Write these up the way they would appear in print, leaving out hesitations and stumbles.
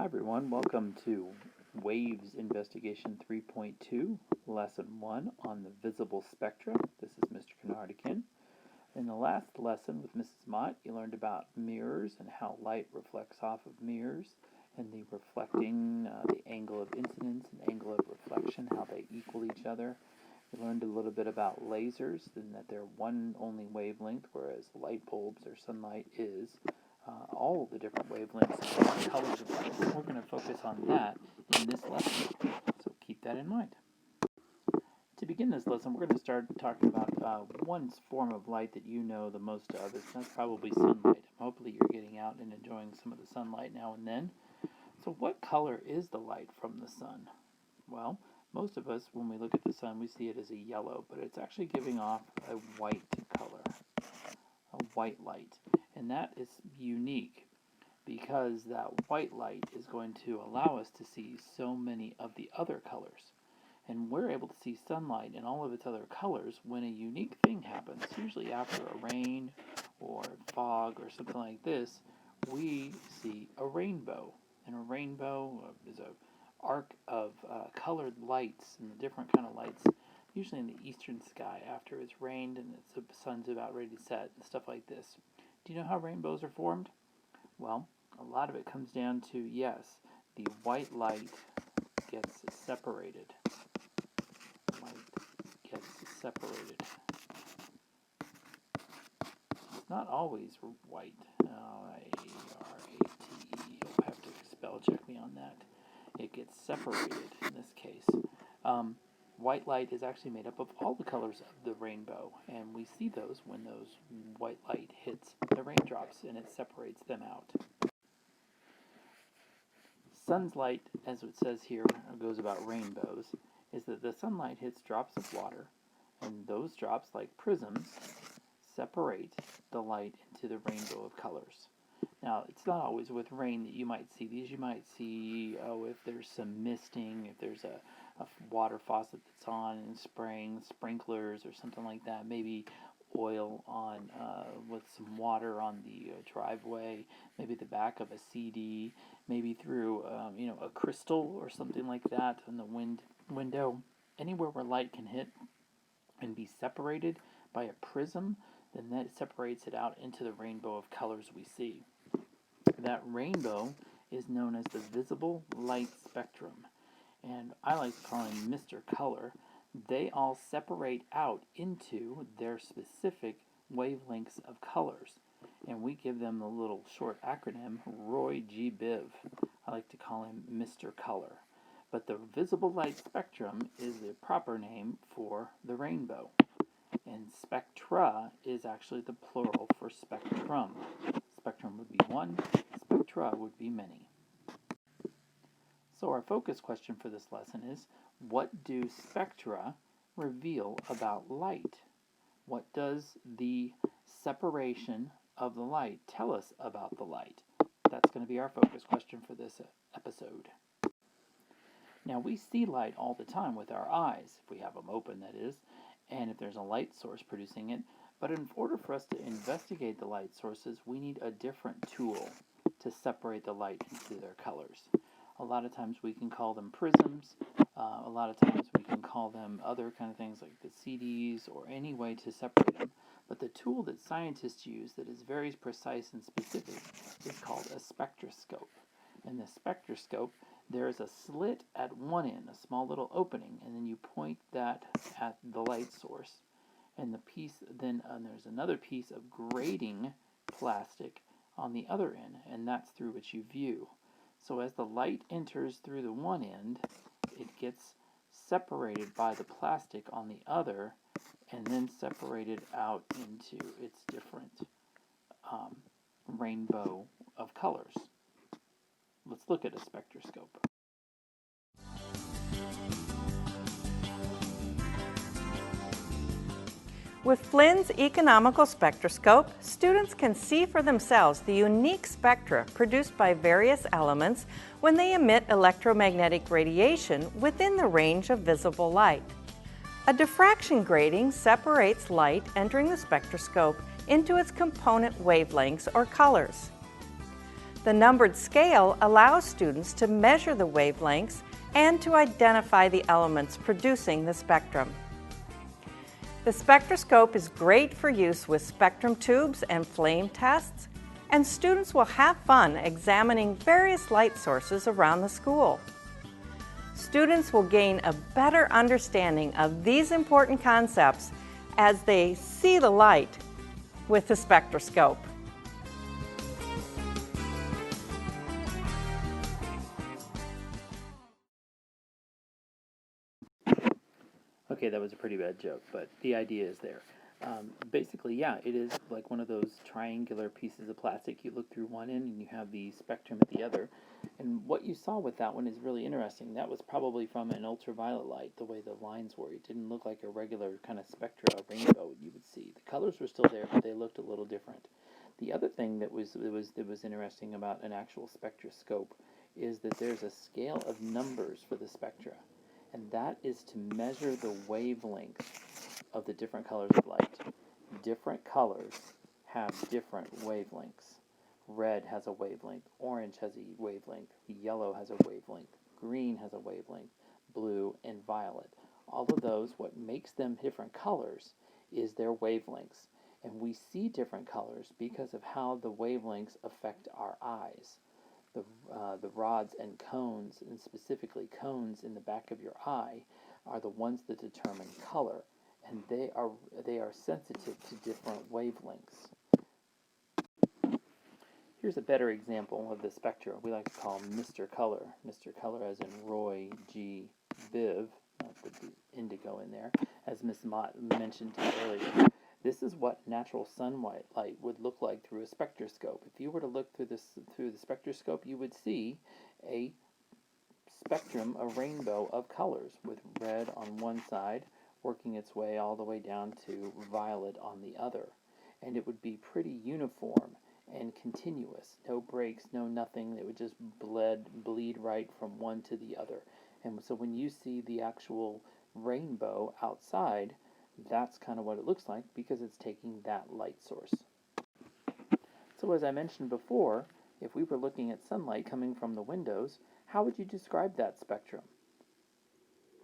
Hi everyone, welcome to Waves Investigation 3.2, Lesson 1 on the visible spectra. This is Mr. Kennard again. In the last lesson with Mrs. Mott, you learned about mirrors and how light reflects off of mirrors and the reflecting, the angle of incidence and angle of reflection, how they equal each other. You learned a little bit about lasers and that they're one only wavelength, whereas light bulbs or sunlight is all the different wavelengths and different colors of light. We're going to focus on that in this lesson, so keep that in mind. To begin this lesson, we're going to start talking about one form of light that you know the most of, and that's probably sunlight. Hopefully you're getting out and enjoying some of the sunlight now and then. So what color is the light from the sun? Well, most of us, when we look at the sun, we see it as a yellow, but it's actually giving off a white color, a white light. And that is unique because that white light is going to allow us to see so many of the other colors. And we're able to see sunlight in all of its other colors when a unique thing happens. Usually after a rain or fog or something like this, we see a rainbow. And a rainbow is an arc of colored lights and different kind of lights, usually in the eastern sky after it's rained and the sun's about ready to set and stuff like this. Do you know how rainbows are formed? Well, a lot of it comes down to, yes, the white light gets separated. Light gets separated. It's not always white. R-A-T-E. You'll have to spell check me on that. It gets separated in this case. White light is actually made up of all the colors of the rainbow, and we see those when those white light hits the raindrops and it separates them out. Sun's light, as it says here, goes about rainbows, is that the sunlight hits drops of water, and those drops, like prisms, separate the light into the rainbow of colors. Now, it's not always with rain that you might see these. You might see, if there's some misting, if there's a water faucet that's on and spraying sprinklers or something like that, maybe oil on with some water on the driveway, maybe the back of a CD, maybe through a crystal or something like that in the window. Anywhere where light can hit and be separated by a prism, then that separates it out into the rainbow of colors we see. That rainbow is known as the visible light spectrum, and I like to call him Mr. Color. They all separate out into their specific wavelengths of colors, and we give them the little short acronym Roy G. Biv. I like to call him Mr. Color. But the visible light spectrum is the proper name for the rainbow, and spectra is actually the plural for spectrum. Spectrum would be one, spectra would be many. So our focus question for this lesson is, what do spectra reveal about light? What does the separation of the light tell us about the light? That's going to be our focus question for this episode. Now, we see light all the time with our eyes, if we have them open, that is, and if there's a light source producing it. But in order for us to investigate the light sources, we need a different tool to separate the light into their colors. A lot of times we can call them prisms. A lot of times we can call them other kind of things like the CDs or any way to separate them. But the tool that scientists use that is very precise and specific is called a spectroscope. In the spectroscope, there is a slit at one end, a small little opening, and then you point that at the light source. And the piece, then there's another piece of grating plastic on the other end, and that's through which you view. So as the light enters through the one end, it gets separated by the plastic on the other, and then separated out into its different rainbow of colors. Let's look at a spectroscope. With Flynn's economical spectroscope, students can see for themselves the unique spectra produced by various elements when they emit electromagnetic radiation within the range of visible light. A diffraction grating separates light entering the spectroscope into its component wavelengths or colors. The numbered scale allows students to measure the wavelengths and to identify the elements producing the spectrum. The spectroscope is great for use with spectrum tubes and flame tests, and students will have fun examining various light sources around the school. Students will gain a better understanding of these important concepts as they see the light with the spectroscope. Okay, that was a pretty bad joke, but the idea is there. Basically, yeah, it is like one of those triangular pieces of plastic. You look through one end and you have the spectrum at the other. And what you saw with that one is really interesting. That was probably from an ultraviolet light, the way the lines were. It didn't look like a regular kind of spectra, a rainbow you would see. The colors were still there, but they looked a little different. The other thing that was interesting about an actual spectroscope is that there's a scale of numbers for the spectra. And that is to measure the wavelength of the different colors of light. Different colors have different wavelengths. Red has a wavelength, orange has a wavelength, yellow has a wavelength, green has a wavelength, blue and violet. All of those, what makes them different colors is their wavelengths. And we see different colors because of how the wavelengths affect our eyes. The rods and cones, and specifically cones in the back of your eye, are the ones that determine color, and they are sensitive to different wavelengths. Here's a better example of the spectra we like to call Mr. Color. Mr. Color as in Roy G. Biv, not the indigo in there, as Miss Mott mentioned earlier. This is what natural sunlight would look like through a spectroscope. If you were to look through the spectroscope, you would see a spectrum, a rainbow of colors, with red on one side working its way all the way down to violet on the other. And it would be pretty uniform and continuous. No breaks, no nothing. It would just bleed right from one to the other. And so when you see the actual rainbow outside, that's kind of what it looks like because it's taking that light source. So as I mentioned before, if we were looking at sunlight coming from the windows, how would you describe that spectrum?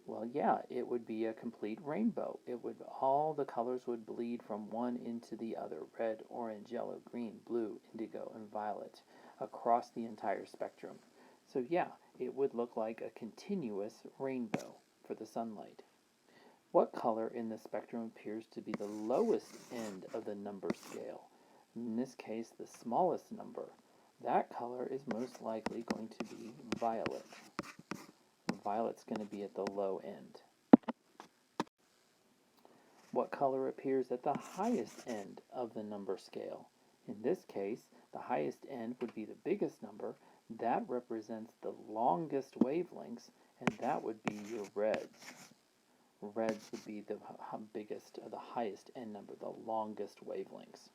Well, yeah, it would be a complete rainbow. All the colors would bleed from one into the other: red, orange, yellow, green, blue, indigo, and violet, across the entire spectrum. So yeah, it would look like a continuous rainbow for the sunlight. What color in the spectrum appears to be the lowest end of the number scale? In this case, the smallest number. That color is most likely going to be violet. Violet's going to be at the low end. What color appears at the highest end of the number scale? In this case, the highest end would be the biggest number. That represents the longest wavelengths, and that would be your reds. Reds would be the biggest, or the highest end number, the longest wavelengths.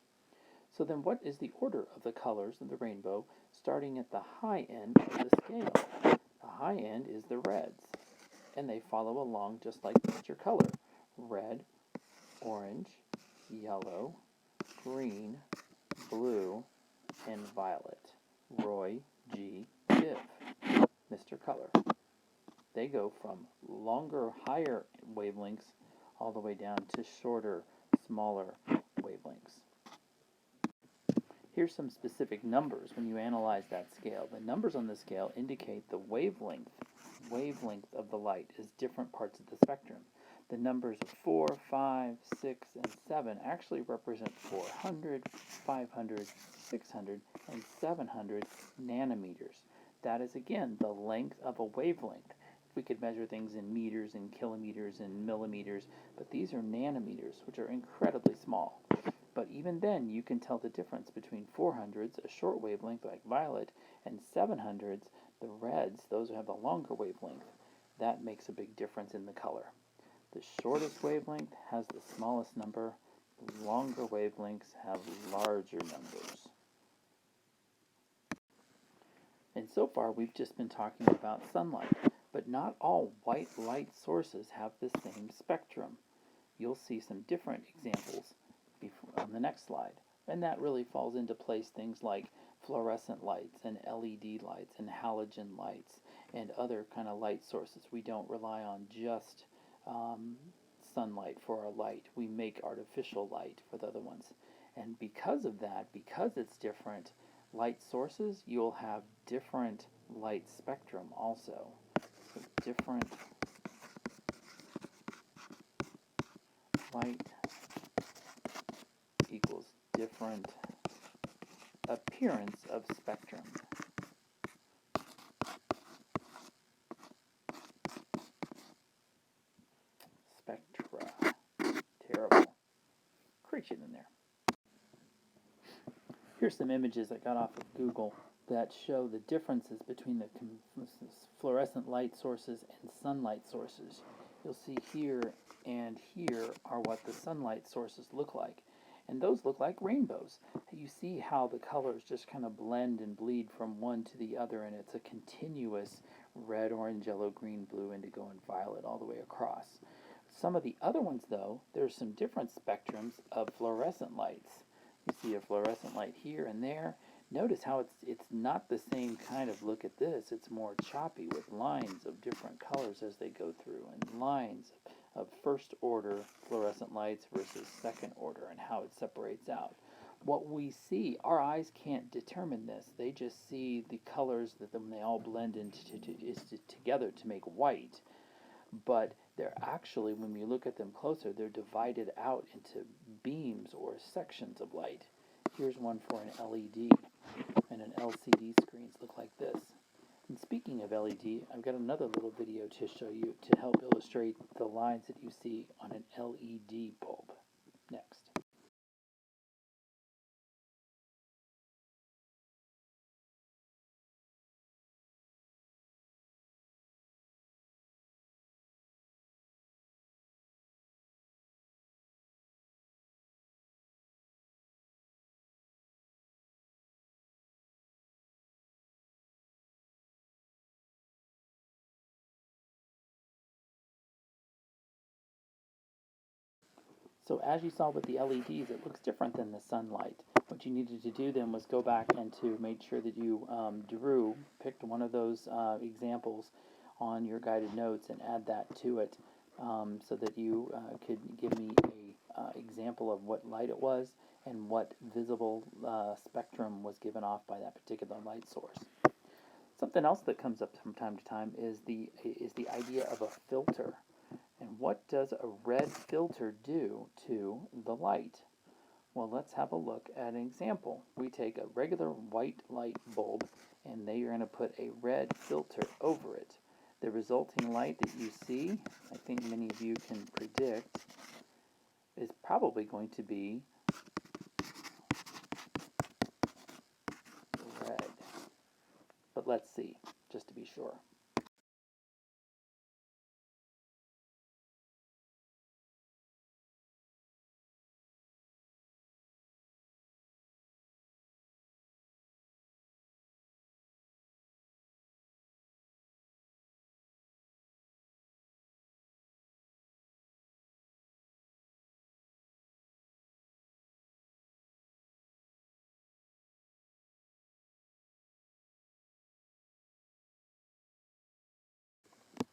So then what is the order of the colors of the rainbow starting at the high end of the scale? The high end is the reds, and they follow along just like Mr. Color. Red, orange, yellow, green, blue, and violet. Roy G. Biv, Mr. Color. They go from longer, higher wavelengths all the way down to shorter, smaller wavelengths. Here's some specific numbers when you analyze that scale. The numbers on the scale indicate the wavelength of the light as different parts of the spectrum. The numbers of 4, 5, 6, and 7 actually represent 400, 500, 600, and 700 nanometers. That is, again, the length of a wavelength. We could measure things in meters and kilometers and millimeters, but these are nanometers, which are incredibly small. But even then, you can tell the difference between 400s, a short wavelength like violet, and 700s, the reds, those who have a longer wavelength. That makes a big difference in the color. The shortest wavelength has the smallest number. The longer wavelengths have larger numbers. And so far, we've just been talking about sunlight, but not all white light sources have the same spectrum. You'll see some different examples on the next slide. And that really falls into place things like fluorescent lights and LED lights and halogen lights and other kind of light sources. We don't rely on just sunlight for our light. We make artificial light for the other ones. And because of that, because it's different light sources, you'll have different light spectrum also. So different light equals different appearance of spectrum. Spectra. Terrible. Creation in there. Here's some images I got off of Google that show the differences between the fluorescent light sources and sunlight sources. You'll see here and here are what the sunlight sources look like. And those look like rainbows. You see how the colors just kind of blend and bleed from one to the other, and it's a continuous red, orange, yellow, green, blue, indigo, and violet all the way across. Some of the other ones, though, there's some different spectrums of fluorescent lights. You see a fluorescent light here and there. Notice how it's not the same kind of look at this. It's more choppy with lines of different colors as they go through, and lines of first order fluorescent lights versus second order and how it separates out. What we see, our eyes can't determine this. They just see the colors that when they all blend together to make white. But they're actually, when we look at them closer, they're divided out into beams or sections of light. Here's one for an LED, and an LCD screens look like this. And speaking of LED, I've got another little video to show you to help illustrate the lines that you see on an LED bulb. Next. So as you saw with the LEDs, it looks different than the sunlight. What you needed to do then was go back and to make sure that you picked one of those examples on your guided notes and add that to it so that you could give me a example of what light it was and what visible spectrum was given off by that particular light source. Something else that comes up from time to time is the idea of a filter. And what does a red filter do to the light? Well, let's have a look at an example. We take a regular white light bulb, and then you're going to put a red filter over it. The resulting light that you see, I think many of you can predict, is probably going to be red. But let's see, just to be sure.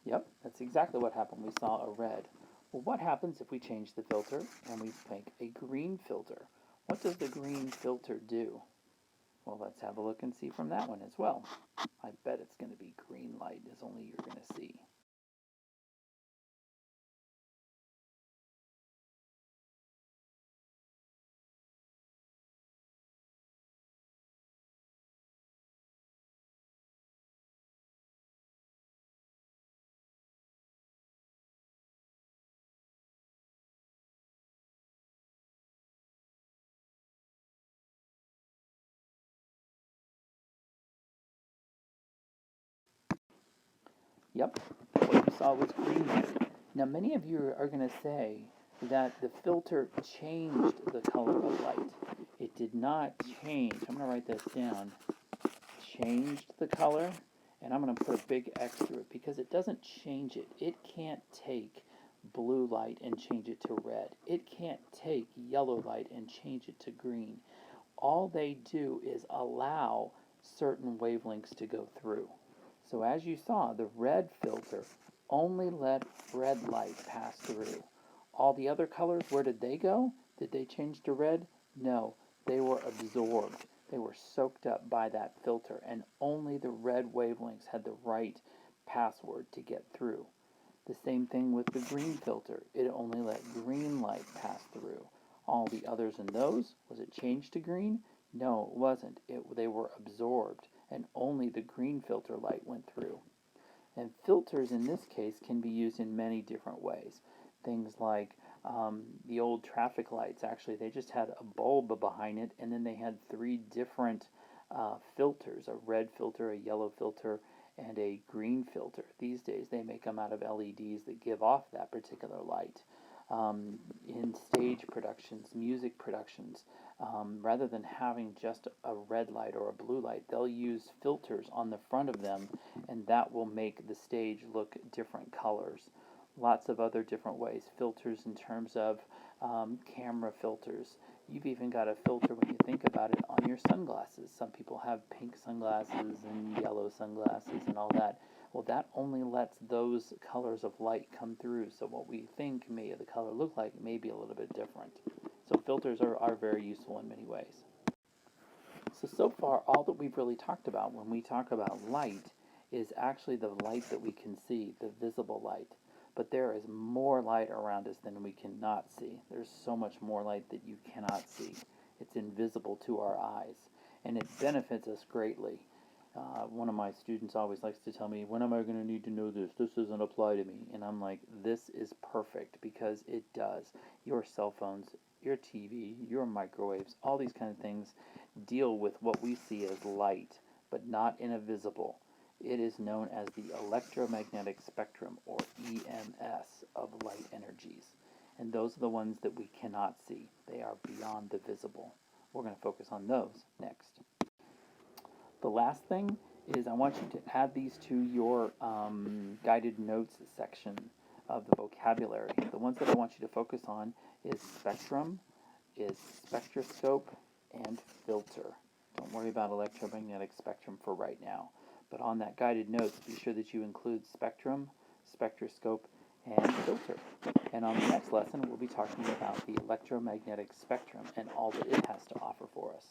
Yep, that's exactly what happened. We saw a red. Well, what happens if we change the filter and we make a green filter? What does the green filter do? Well, let's have a look and see from that one as well. I bet it's going to be green light is only you're going to see. Yep, what you saw was green light. Now, many of you are going to say that the filter changed the color of light. It did not change. I'm going to write this down. Changed the color, and I'm going to put a big X through it because it doesn't change it. It can't take blue light and change it to red. It can't take yellow light and change it to green. all they do is allow certain wavelengths to go through. So as you saw, the red filter only let red light pass through. All the other colors, where did they go? Did they change to red? No, they were absorbed. They were soaked up by that filter, and only the red wavelengths had the right password to get through. The same thing with the green filter. It only let green light pass through. All the others in those, was it changed to green? No, it wasn't. They were absorbed, and only the green filter light went through. And filters in this case can be used in many different ways. Things like the old traffic lights, actually, they just had a bulb behind it, and then they had three different filters, a red filter, a yellow filter, and a green filter. These days they make them out of LEDs that give off that particular light. In stage productions, music productions, rather than having just a red light or a blue light, they'll use filters on the front of them, and that will make the stage look different colors. Lots of other different ways. Filters in terms of camera filters. You've even got a filter, when you think about it, on your sunglasses. Some people have pink sunglasses and yellow sunglasses and all that. Well, that only lets those colors of light come through, so what we think may the color look like may be a little bit different. So filters are very useful in many ways. So far, all that we've really talked about when we talk about light is actually the light that we can see, the visible light. But there is more light around us than we cannot see. There's so much more light that you cannot see. It's invisible to our eyes, and it benefits us greatly. One of my students always likes to tell me, when am I going to need to know this? This doesn't apply to me. And I'm like, this is perfect, because it does. Your cell phones, your TV, your microwaves, all these kind of things deal with what we see as light, but not in a visible. It is known as the electromagnetic spectrum, or EMS, of light energies. And those are the ones that we cannot see. They are beyond the visible. We're going to focus on those next. The last thing is I want you to add these to your guided notes section of the vocabulary. The ones that I want you to focus on is spectrum, is spectroscope, and filter. Don't worry about electromagnetic spectrum for right now. But on that guided notes, be sure that you include spectrum, spectroscope, and filter. And on the next lesson, we'll be talking about the electromagnetic spectrum and all that it has to offer for us.